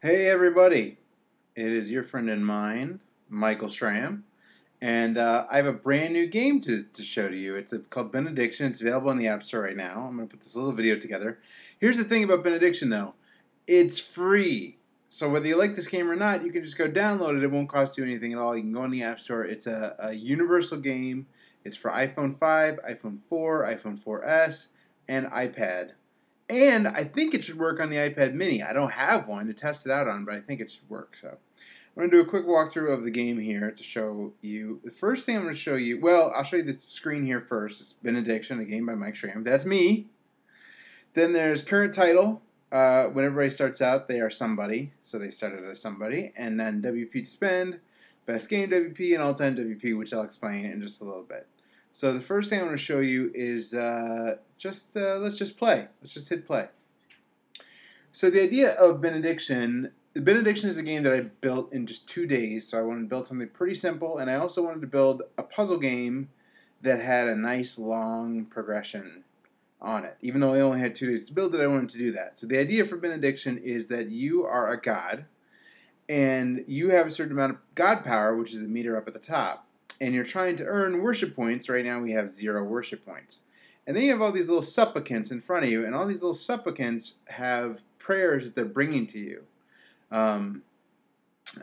Hey everybody, it is your friend and mine, Michael-schramm, and I have a brand new game to show to you. It's called Benediction. It's available in the App Store right now. I'm going to put this little video together. Here's the thing about Benediction though, it's free. So whether you like this game or not, you can just go download it. It won't cost you anything at all. You can go in the App Store. It's a universal game. It's for iPhone 5, iPhone 4, iPhone 4S, and iPad. And I think it should work on the iPad mini. I don't have one to test it out on, but I think it should work. So I'm going to do a quick walkthrough of the game here to show you. The first thing I'm going to show you, well, I'll show you the screen here first. It's Benediction, a game by Mike-schramm. That's me. Then there's current title. When everybody starts out, they are somebody. So they started as somebody. And then WP to spend, best game WP, and all-time WP, which I'll explain in just a little bit. So the first thing I'm going to show you is let's just play. Let's just hit play. So the idea of Benediction is a game that I built in just 2 days. So I wanted to build something pretty simple, and I also wanted to build a puzzle game that had a nice long progression on it. Even though I only had 2 days to build it, I wanted to do that. So the idea for Benediction is that you are a god, and you have a certain amount of god power, which is the meter up at the top. And you're trying to earn worship points. Right now we have 0 worship points. And then you have all these little supplicants in front of you, and all these little supplicants have prayers that they're bringing to you. I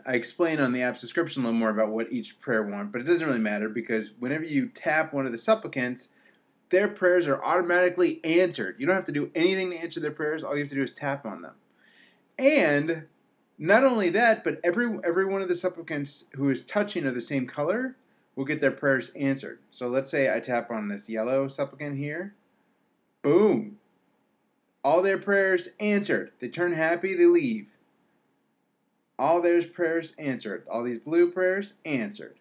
explain on the app's description a little more about what each prayer wants, but it doesn't really matter because whenever you tap one of the supplicants, their prayers are automatically answered. You don't have to do anything to answer their prayers. All you have to do is tap on them. And not only that, but every one of the supplicants who is touching of the same color will get their prayers answered. So let's say I tap on this yellow supplicant here. Boom. All their prayers answered. They turn happy, they leave. All their prayers answered. All these blue prayers answered.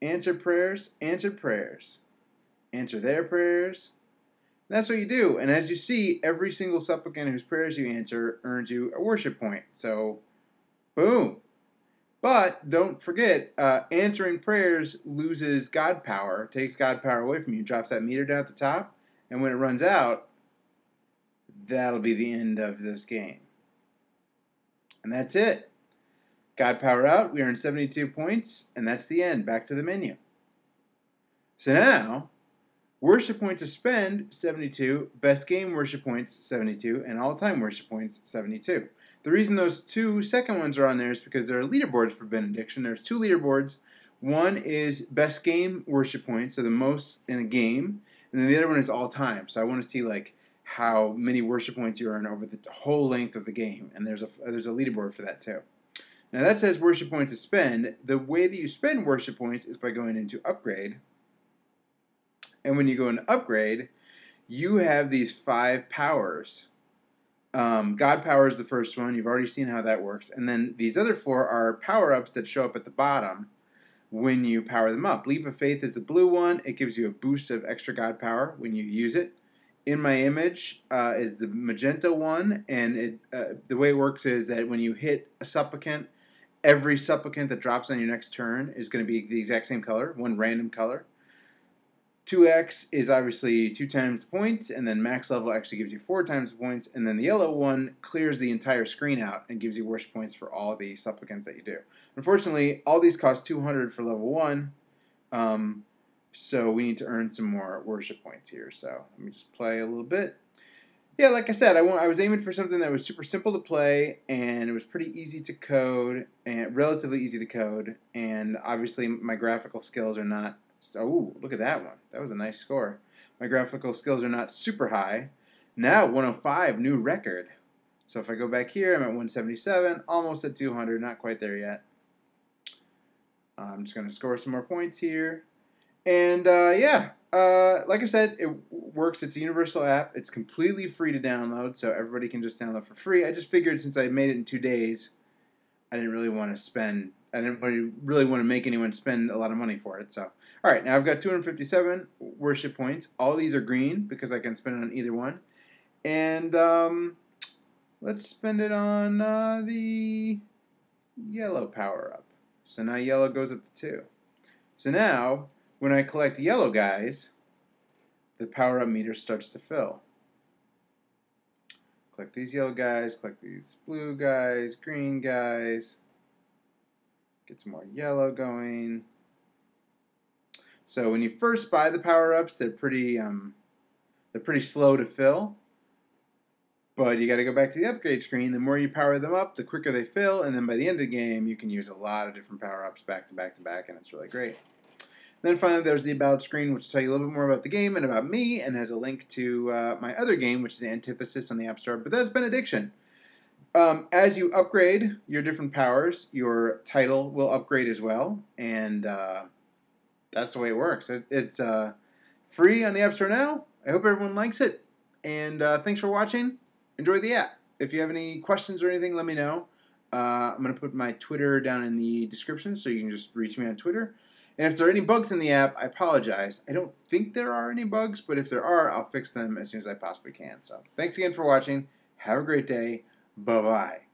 Answered prayers, answered prayers. Answer their prayers. And that's what you do. And as you see, every single supplicant whose prayers you answer earns you a worship point. So, boom. But don't forget, answering prayers loses God power, takes God power away from you, drops that meter down at the top, and when it runs out, that'll be the end of this game. And that's it. God power out, we earn 72 points, and that's the end. Back to the menu. So now, worship points to spend, 72, best game worship points, 72, and all-time worship points, 72. The reason those 2 second ones are on there is because there are leaderboards for Benediction. There's 2 leaderboards. One is best game worship points, so the most in a game, and then the other one is all-time. So I want to see like how many worship points you earn over the whole length of the game, and there's a leaderboard for that too. Now that says worship points to spend. The way that you spend worship points is by going into upgrade. And when you go into upgrade, you have these 5 powers. God power is the first one. You've already seen how that works. And then these other 4 are power-ups that show up at the bottom when you power them up. Leap of Faith is the blue one. It gives you a boost of extra God power when you use it. In My Image is the magenta one. And the way it works is that when you hit a supplicant, every supplicant that drops on your next turn is going to be the exact same color, one random color. 2x is obviously 2 times the points, and then max level actually gives you 4 times the points, and then the yellow one clears the entire screen out and gives you worship points for all the supplicants that you do. Unfortunately, all these cost 200 for level 1, so we need to earn some more worship points here. So let me just play a little bit. Yeah, like I said, I was aiming for something that was super simple to play, and it was pretty easy to code, and relatively easy to code, and obviously my graphical skills are not. Oh, look at that one. That was a nice score. My graphical skills are not super high. Now 105, new record. So if I go back here, I'm at 177, almost at 200, not quite there yet. I'm just going to score some more points here. And yeah, like I said, it works. It's a universal app. It's completely free to download, so everybody can just download for free. I just figured since I made it in 2 days, I didn't really want to make anyone spend a lot of money for it. So, all right, now I've got 257 worship points. All these are green because I can spend it on either one. And let's spend it on the yellow power-up. So now yellow goes up to 2. So now, when I collect yellow guys, the power-up meter starts to fill. Collect these yellow guys, collect these blue guys, green guys. Get some more yellow going. So when you first buy the power-ups, they're pretty slow to fill. But you got to go back to the upgrade screen. The more you power them up, the quicker they fill, and then by the end of the game, you can use a lot of different power-ups back to back to back, and it's really great. Then finally, there's the About screen, which will tell you a little bit more about the game and about me, and has a link to my other game, which is the Antithesis on the App Store, but that's Benediction. As you upgrade your different powers, your title will upgrade as well, and that's the way it works. It's free on the App Store now. I hope everyone likes it, and thanks for watching. Enjoy the app. If you have any questions or anything, let me know. I'm going to put my Twitter down in the description, so you can just reach me on Twitter. And if there are any bugs in the app, I apologize. I don't think there are any bugs, but if there are, I'll fix them as soon as I possibly can. So thanks again for watching. Have a great day. Bye-bye.